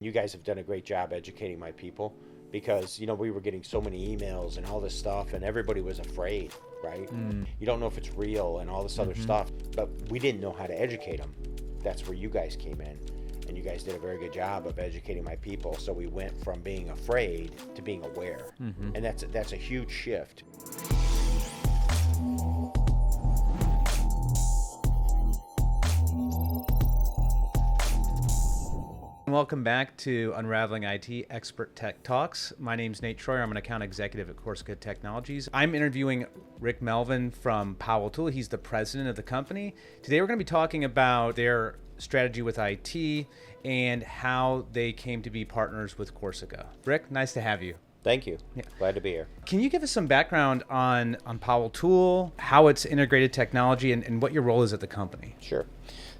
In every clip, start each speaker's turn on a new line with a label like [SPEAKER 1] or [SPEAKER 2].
[SPEAKER 1] You guys have done a great job educating my people because, we were getting so many emails and all this stuff and everybody was afraid, right? You don't know if it's real and all this other stuff, but we didn't know how to educate them. That's where you guys came in, and you guys did a very good job of educating my people. So we went from being afraid to being aware, and that's a huge shift.
[SPEAKER 2] Welcome back to Unraveling IT Expert Tech Talks. My name's Nate Troyer. I'm an account executive at Corsica Technologies. I'm interviewing Rick Melvin from Powell Tool. He's the president of the company. Today we're going to be talking about their strategy with IT and how they came to be partners with Corsica. Rick, nice to have you.
[SPEAKER 1] Thank you.
[SPEAKER 2] Yeah.
[SPEAKER 1] Glad to be here.
[SPEAKER 2] Can you give us some background on Powell Tool, how it's integrated technology, and what your role is at the company?
[SPEAKER 1] Sure.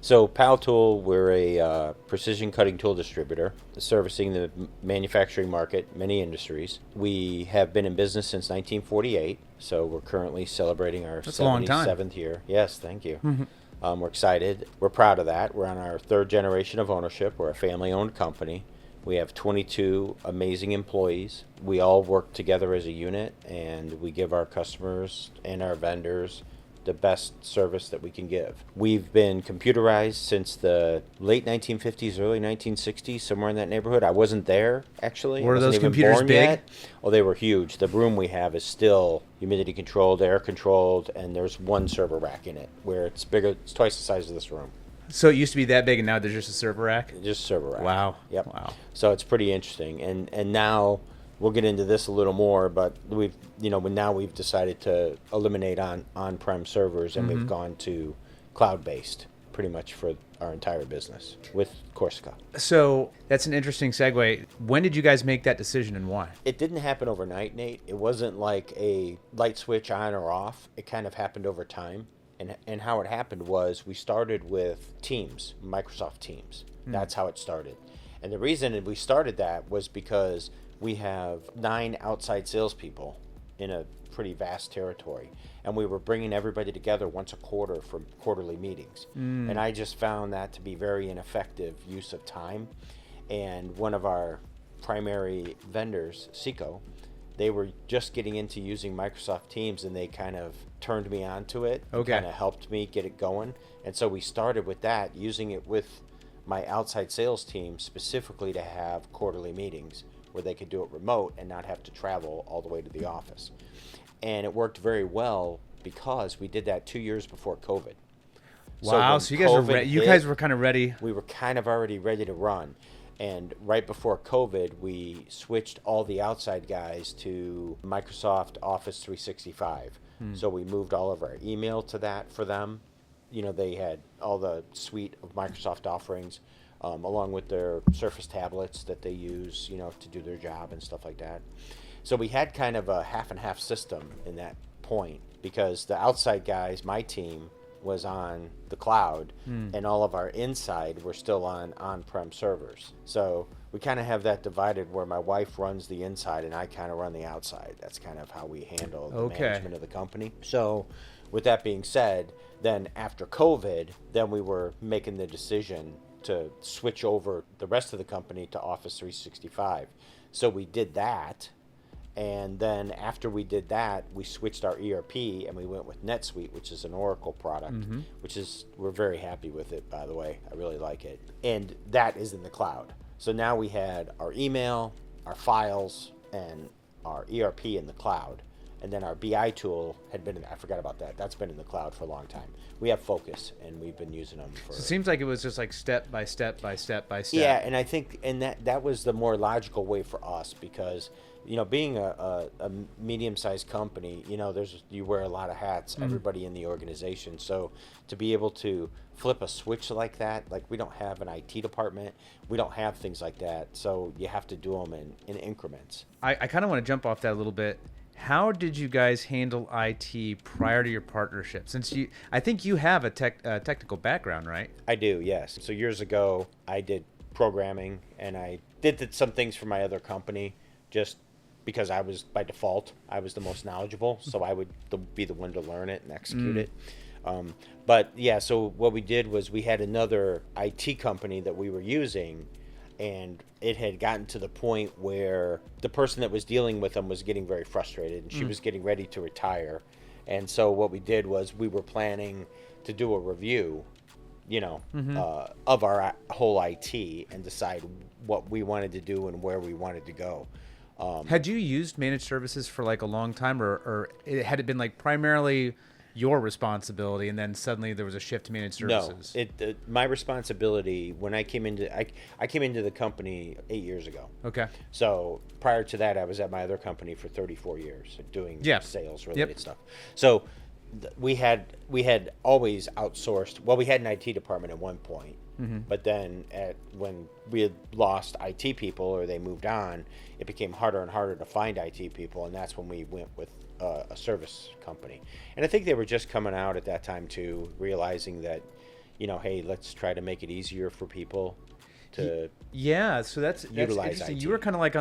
[SPEAKER 1] So Powell Tool, we're a precision cutting tool distributor servicing the manufacturing market, many industries. We have been in business since 1948, so we're currently celebrating our 77th year. Yes, thank you. We're excited. We're proud of that. We're on our third generation of ownership. We're a family-owned company. We have 22 amazing employees. We all work together as a unit, and we give our customers and our vendors the best service that we can give. We've been computerized since the late 1950s, early 1960s, somewhere in that neighborhood. I wasn't there, actually.
[SPEAKER 2] Were those computers big?
[SPEAKER 1] Yet. Oh, they were huge. The room we have is still humidity controlled, air controlled, and there's one server rack in it where it's bigger. It's twice the size of this room.
[SPEAKER 2] So it used to be that big, and now there's just a server rack?
[SPEAKER 1] Just a server rack.
[SPEAKER 2] Wow.
[SPEAKER 1] Yep.
[SPEAKER 2] Wow.
[SPEAKER 1] So it's pretty interesting. And now we'll get into this a little more, but we've decided to eliminate on-prem servers, and we've gone to cloud-based pretty much for our entire business with Corsica.
[SPEAKER 2] So that's an interesting segue. When did you guys make that decision, and why?
[SPEAKER 1] It didn't happen overnight, Nate. It wasn't like a light switch on or off. It kind of happened over time. And how it happened was we started with Teams, Microsoft Teams. That's how it started. And the reason we started that was because we have 9 outside salespeople in a pretty vast territory. And we were bringing everybody together once a quarter for quarterly meetings. And I just found that to be very ineffective use of time. And one of our primary vendors, Seco, they were just getting into using Microsoft Teams, and they kind of turned me onto it.
[SPEAKER 2] Okay.
[SPEAKER 1] Kind of helped me get it going. And so we started with that, using it with my outside sales team specifically to have quarterly meetings where they could do it remote and not have to travel all the way to the office. And it worked very well because we did that 2 years before COVID.
[SPEAKER 2] Wow, so you guys were kind of ready.
[SPEAKER 1] We were kind of already ready to run. And right before COVID, we switched all the outside guys to Microsoft Office 365. So we moved all of our email to that for them. They had all the suite of Microsoft offerings, along with their Surface tablets that they use, to do their job and stuff like that. So we had kind of a half and half system in that point because the outside guys, my team, was on the cloud, and all of our inside were still on-prem servers. So we kind of have that divided where my wife runs the inside and I kind of run the outside. That's kind of how we handle the management of the company. So with that being said, then after COVID, then we were making the decision to switch over the rest of the company to Office 365. So we did that. And then after we did that, we switched our ERP and we went with NetSuite, which is an Oracle product, we're very happy with it, by the way. I really like it. And that is in the cloud. So now we had our email, our files, and our ERP in the cloud. And then our BI tool had been I forgot about that. That's been in the cloud for a long time. We have Focus, and we've been using them for...
[SPEAKER 2] So it seems like it was just like step by step by step by step.
[SPEAKER 1] Yeah, and I think that was the more logical way for us because, being a medium-sized company, you wear a lot of hats, everybody in the organization. So to be able to flip a switch like that, like we don't have an IT department, we don't have things like that. So you have to do them in increments.
[SPEAKER 2] I kind of want to jump off that a little bit. How did you guys handle IT prior to your partnership? Since I think you have a technical background, right?
[SPEAKER 1] I do, yes. So years ago, I did programming, and I did some things for my other company just because I was, by default, I was the most knowledgeable, so I would be the one to learn it and execute it. But yeah, so what we did was we had another IT company that we were using, and it had gotten to the point where the person that was dealing with them was getting very frustrated, and she was getting ready to retire. And so what we did was we were planning to do a review, of our whole IT and decide what we wanted to do and where we wanted to go.
[SPEAKER 2] Had you used managed services for like a long time, or had it been like primarily your responsibility, and then suddenly there was a shift to managed services?
[SPEAKER 1] No, my responsibility when I came into I came into the company 8 years ago.
[SPEAKER 2] Okay.
[SPEAKER 1] So prior to that, I was at my other company for 34 years doing sales related stuff. So we had always outsourced. Well, we had an IT department at one point, but then when we had lost IT people or they moved on, it became harder and harder to find IT people, and that's when we went with a service company. And I think they were just coming out at that time too, realizing that, hey, let's try to make it easier for people to
[SPEAKER 2] so that's
[SPEAKER 1] utilize
[SPEAKER 2] interesting.
[SPEAKER 1] IT.
[SPEAKER 2] You were kind of like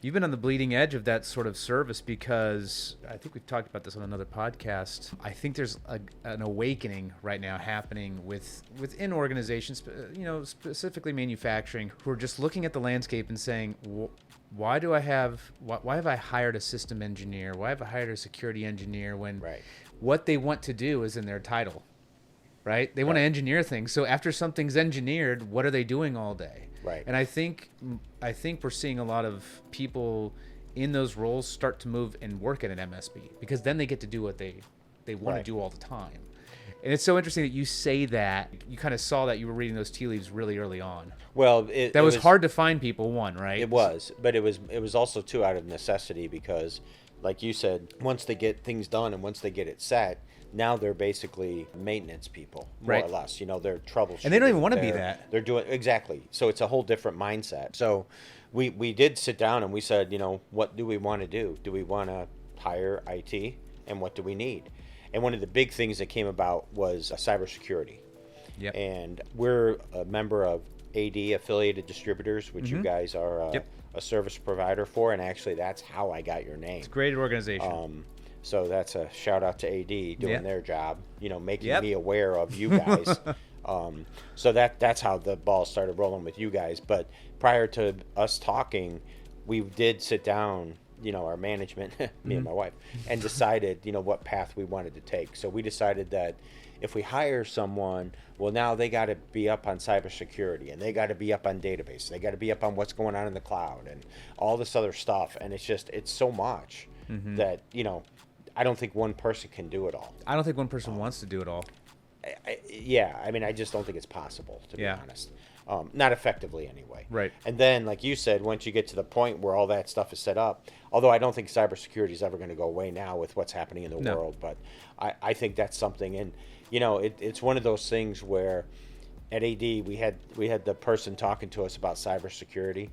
[SPEAKER 2] you've been on the bleeding edge of that sort of service, because I think we've talked about this on another podcast. I think there's an awakening right now happening within organizations, specifically manufacturing, who are just looking at the landscape and saying, why have I hired a system engineer? Why have I hired a security engineer when what they want to do is in their title, right? They want to engineer things. So after something's engineered, what are they doing all day?
[SPEAKER 1] Right.
[SPEAKER 2] And I think we're seeing a lot of people in those roles start to move and work at an MSP, because then they get to do what they want to do all the time. And it's so interesting that you say that. You kind of saw that you were reading those tea leaves really early on.
[SPEAKER 1] Well,
[SPEAKER 2] it was hard to find people, right?
[SPEAKER 1] It was, but it was also too out of necessity, because, like you said, once they get things done and once they get it set, now they're basically maintenance people, more or less. They're troubleshooting.
[SPEAKER 2] And they don't even want to be that.
[SPEAKER 1] They're doing exactly. So it's a whole different mindset. So we did sit down and we said, what do we want to do? Do we want to hire IT, and what do we need? And one of the big things that came about was cybersecurity.
[SPEAKER 2] Yep.
[SPEAKER 1] And we're a member of AD, Affiliated Distributors, which you guys are a service provider for. And actually, that's how I got your name.
[SPEAKER 2] It's a great organization.
[SPEAKER 1] So that's a shout out to AD doing their job, making me aware of you guys. So that's how the ball started rolling with you guys. But prior to us talking, we did sit down, our management, me and my wife, and decided, what path we wanted to take. So we decided that if we hire someone, well, now they got to be up on cybersecurity, and they got to be up on database. They got to be up on what's going on in the cloud and all this other stuff. And it's so much that, I don't think one person can do it all.
[SPEAKER 2] I don't think one person wants to do it all.
[SPEAKER 1] I just don't think it's possible, to be honest. Not effectively anyway.
[SPEAKER 2] Right.
[SPEAKER 1] And then, like you said, once you get to the point where all that stuff is set up, although I don't think cybersecurity is ever going to go away now with what's happening in the world, but I think that's something. And, it's one of those things where at AD we had the person talking to us about cybersecurity,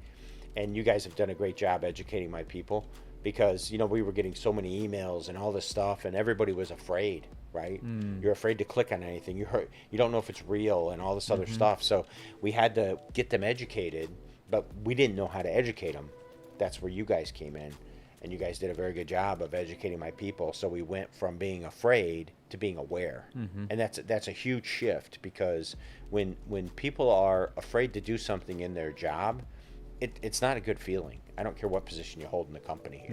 [SPEAKER 1] and you guys have done a great job educating my people, because, we were getting so many emails and all this stuff, and everybody was afraid. Right? You're afraid to click on anything. You don't know if it's real and all this other stuff. So we had to get them educated, but we didn't know how to educate them. That's where you guys came in, and you guys did a very good job of educating my people. So we went from being afraid to being aware, and that's a huge shift, because when people are afraid to do something in their job, it's not a good feeling. I don't care what position you hold in the company.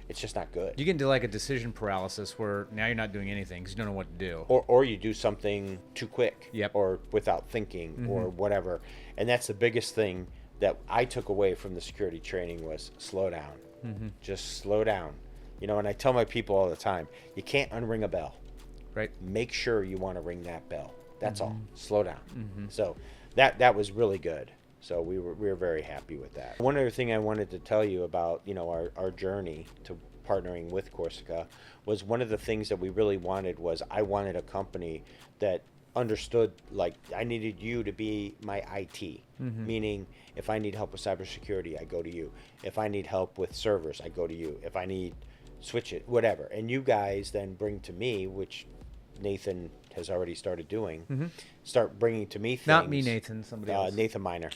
[SPEAKER 1] It's just not good.
[SPEAKER 2] You get into like a decision paralysis where now you're not doing anything because you don't know what to do.
[SPEAKER 1] Or you do something too quick.
[SPEAKER 2] Yep.
[SPEAKER 1] Or without thinking or whatever. And that's the biggest thing that I took away from the security training was slow down. Just slow down. And I tell my people all the time, you can't unring a bell.
[SPEAKER 2] Right.
[SPEAKER 1] Make sure you want to ring that bell. That's all. Slow down. So that was really good. So we were very happy with that. One other thing I wanted to tell you about, our journey to partnering with Corsica was one of the things that we really wanted was I wanted a company that understood, like, I needed you to be my IT, meaning if I need help with cybersecurity, I go to you. If I need help with servers, I go to you. If I need switch it, whatever. And you guys then bring to me, which Nathan has already started doing, start bringing to me things.
[SPEAKER 2] Not me, Nathan, somebody else.
[SPEAKER 1] Nathan Miner.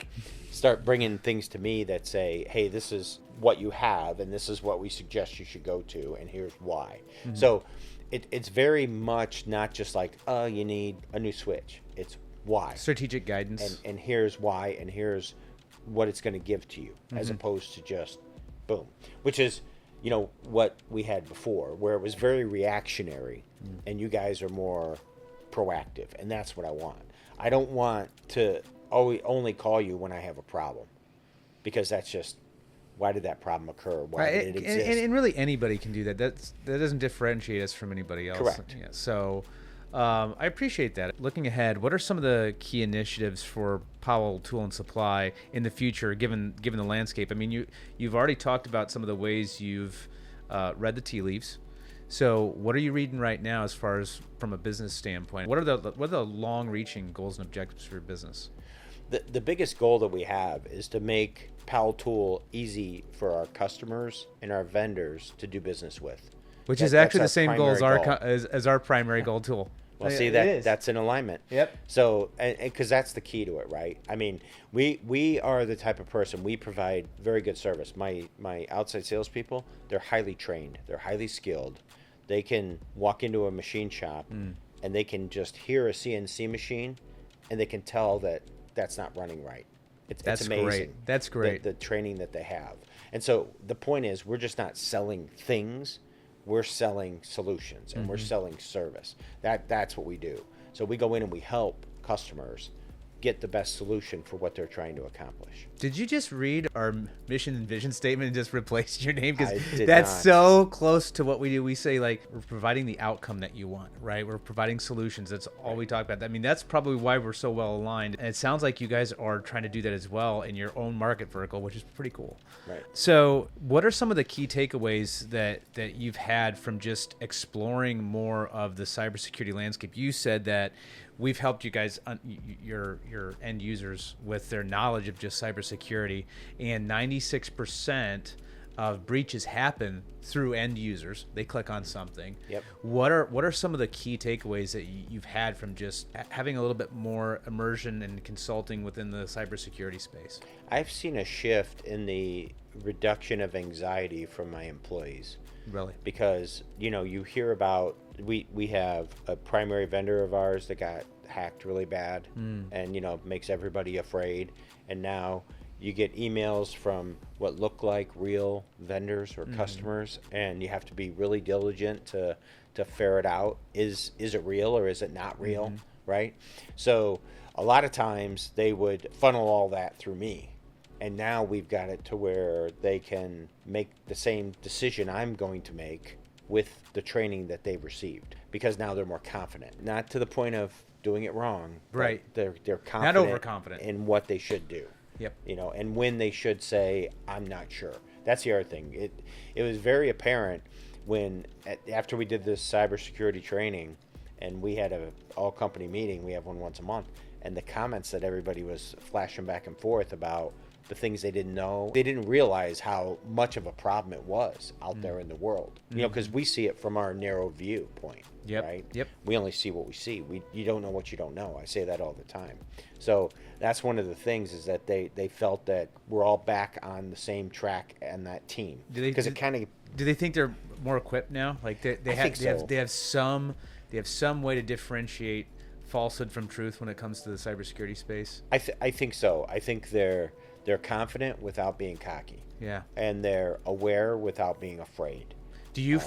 [SPEAKER 1] Start bringing things to me that say, hey, this is what you have, and this is what we suggest you should go to, and here's why. So it's very much not just like, oh, you need a new switch. It's why.
[SPEAKER 2] Strategic guidance.
[SPEAKER 1] And here's why, and here's what it's going to give to you, as opposed to just boom, which is, what we had before, where it was very reactionary, and you guys are more proactive, and that's what I want. I don't want to only call you when I have a problem, because that's just, why did that problem occur? Why did it exist?
[SPEAKER 2] And really anybody can do that. That doesn't differentiate us from anybody else.
[SPEAKER 1] Correct.
[SPEAKER 2] Yeah, so I appreciate that. Looking ahead, what are some of the key initiatives for Powell Tool and Supply in the future, given the landscape? I mean, you've already talked about some of the ways you've read the tea leaves. So what are you reading right now as far as from a business standpoint? What are the long-reaching goals and objectives for your business?
[SPEAKER 1] The biggest goal that we have is to make Powell Tool easy for our customers and our vendors to do business with.
[SPEAKER 2] Which is actually the
[SPEAKER 1] that's our
[SPEAKER 2] same goal
[SPEAKER 1] primary
[SPEAKER 2] as our primary goal tool.
[SPEAKER 1] Well, see,
[SPEAKER 2] It is.
[SPEAKER 1] that's in alignment.
[SPEAKER 2] Yep.
[SPEAKER 1] So, because that's the key to it, right? I mean, we are the type of person, we provide very good service. My outside salespeople, they're highly trained, they're highly skilled. They can walk into a machine shop and they can just hear a CNC machine, and they can tell that that's not running right. It's amazing.
[SPEAKER 2] Great. That's great.
[SPEAKER 1] The training that they have. And so the point is, we're just not selling things. We're selling solutions, and we're selling service. That's what we do. So we go in and we help customers get the best solution for what they're trying to accomplish.
[SPEAKER 2] Did you just read our mission and vision statement and just replace your name? Because
[SPEAKER 1] I did
[SPEAKER 2] that's
[SPEAKER 1] not.
[SPEAKER 2] so close to what we do. We say, like, we're providing the outcome that you want, right? We're providing solutions. That's all we talk about. I mean, that's probably why we're so well aligned. And it sounds like you guys are trying to do that as well in your own market vertical, which is pretty cool.
[SPEAKER 1] Right.
[SPEAKER 2] So what are some of the key takeaways that you've had from just exploring more of the cybersecurity landscape? You said that we've helped you guys, your end users, with their knowledge of just cybersecurity, and 96% of breaches happen through end users. They click on something.
[SPEAKER 1] Yep.
[SPEAKER 2] What are some of the key takeaways that you've had from just having a little bit more immersion and consulting within the cybersecurity space?
[SPEAKER 1] I've seen a shift in the reduction of anxiety from my employees.
[SPEAKER 2] Really?
[SPEAKER 1] Because, you hear about, we have a primary vendor of ours that got hacked really bad and, makes everybody afraid. And now you get emails from what look like real vendors or customers, and you have to be really diligent to ferret out, is it real or is it not real, right? So a lot of times they would funnel all that through me. And now we've got it to where they can make the same decision I'm going to make with the training that they've received, because now they're more confident. Not to the point of doing it wrong,
[SPEAKER 2] right?
[SPEAKER 1] They're confident,
[SPEAKER 2] not overconfident
[SPEAKER 1] in what they should do.
[SPEAKER 2] Yep.
[SPEAKER 1] And when they should say, I'm not sure. That's the other thing. It was very apparent when after we did this cybersecurity training, and we had a all company meeting. We have one once a month, and the comments that everybody was flashing back and forth about the things they didn't know. They didn't realize how much of a problem it was out there in the world. Because we see it from our narrow viewpoint, right?
[SPEAKER 2] Yep.
[SPEAKER 1] We only see what we see. You don't know what you don't know. I say that all the time. So that's one of the things, is that they felt that we're all back on the same track and that team. Because it kind of...
[SPEAKER 2] Do they think they're more equipped now? Like they have some way to differentiate falsehood from truth when it comes to the cybersecurity space?
[SPEAKER 1] I think so. I think they're confident without being cocky.
[SPEAKER 2] Yeah.
[SPEAKER 1] And they're aware without being afraid.
[SPEAKER 2] Do you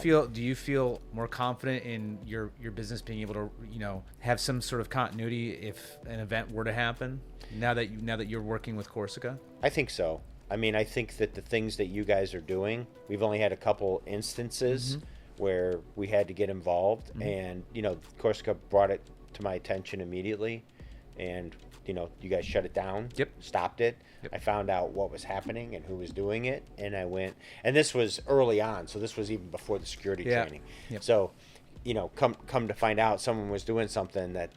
[SPEAKER 2] feel more confident in your business being able to, have some sort of continuity if an event were to happen, now that you're working with Corsica?
[SPEAKER 1] I think so. I mean, I think that the things that you guys are doing, we've only had a couple instances where we had to get involved, and Corsica brought it to my attention immediately, and you guys shut it down.
[SPEAKER 2] Yep.
[SPEAKER 1] Stopped it.
[SPEAKER 2] Yep.
[SPEAKER 1] I found out what was happening and who was doing it, and I went, and this was early on, so this was even before the security training.
[SPEAKER 2] Yep.
[SPEAKER 1] So, come to find out, someone was doing something that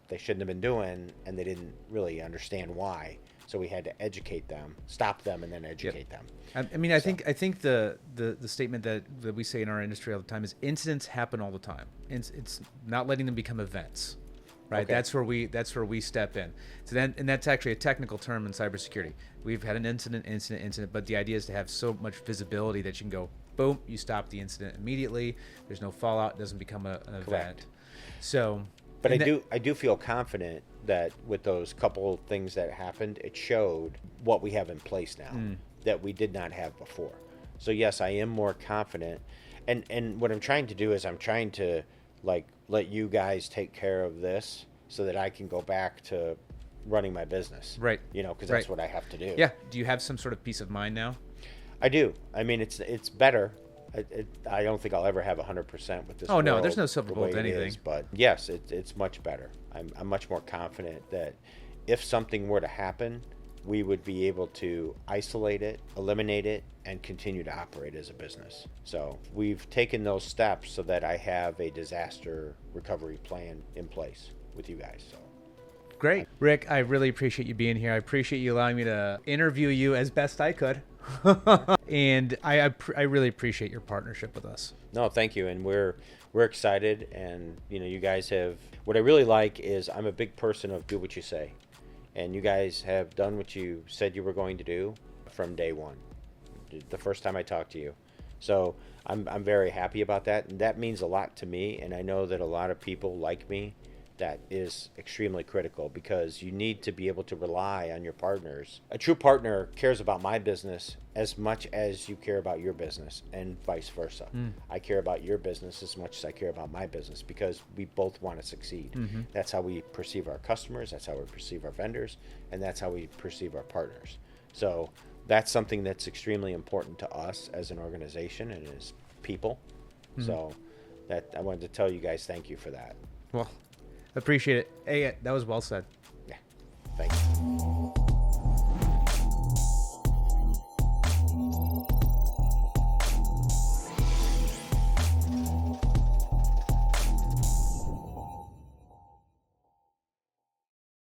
[SPEAKER 1] they shouldn't have been doing, and they didn't really understand why. So we had to educate them, stop them, and then educate them.
[SPEAKER 2] I mean, I think the statement that we say in our industry all the time is incidents happen all the time. It's not letting them become events. Right,
[SPEAKER 1] Okay.
[SPEAKER 2] that's where we step in. So then, and that's actually a technical term in cybersecurity. We've had an incident, but the idea is to have so much visibility that you can go, boom, you stop the incident immediately. There's no fallout. It doesn't become an event. So
[SPEAKER 1] But I do feel confident that with those couple things that happened, it showed what we have in place now that we did not have before. So yes, I am more confident. And what I'm trying to do is I'm trying to like let you guys take care of this so that I can go back to running my business.
[SPEAKER 2] Right.
[SPEAKER 1] You know, because that's what I have to do.
[SPEAKER 2] Yeah. Do you have some sort of peace of mind now?
[SPEAKER 1] I do. I mean, it's better. I don't think I'll ever have 100% with this.
[SPEAKER 2] Oh no,
[SPEAKER 1] world
[SPEAKER 2] there's no silver
[SPEAKER 1] the way
[SPEAKER 2] bullet to
[SPEAKER 1] it
[SPEAKER 2] anything.
[SPEAKER 1] is, but yes, it's much better. I'm much more confident that if something were to happen, we would be able to isolate it, eliminate it, and continue to operate as a business. So we've taken those steps so that I have a disaster recovery plan in place with you guys. So.
[SPEAKER 2] Great. Rick, I really appreciate you being here. I appreciate you allowing me to interview you as best I could. And I really appreciate your partnership with us.
[SPEAKER 1] No, thank you. And we're excited. And, you know, you guys have, what I really like is I'm a big person of do what you say. And you guys have done what you said you were going to do from day one, the first time I talked to you. So I'm very happy about that. And that means a lot to me. And I know that a lot of people like me, that is extremely critical because you need to be able to rely on your partners. A true partner cares about my business as much as you care about your business and vice versa. I care about your business as much as I care about my business because we both want to succeed. That's how we perceive our customers, that's how we perceive our vendors, and that's how we perceive our partners. So that's something that's extremely important to us as an organization and as people. So that I wanted to tell you guys thank you for that.
[SPEAKER 2] Well, appreciate it. Hey, that was well said.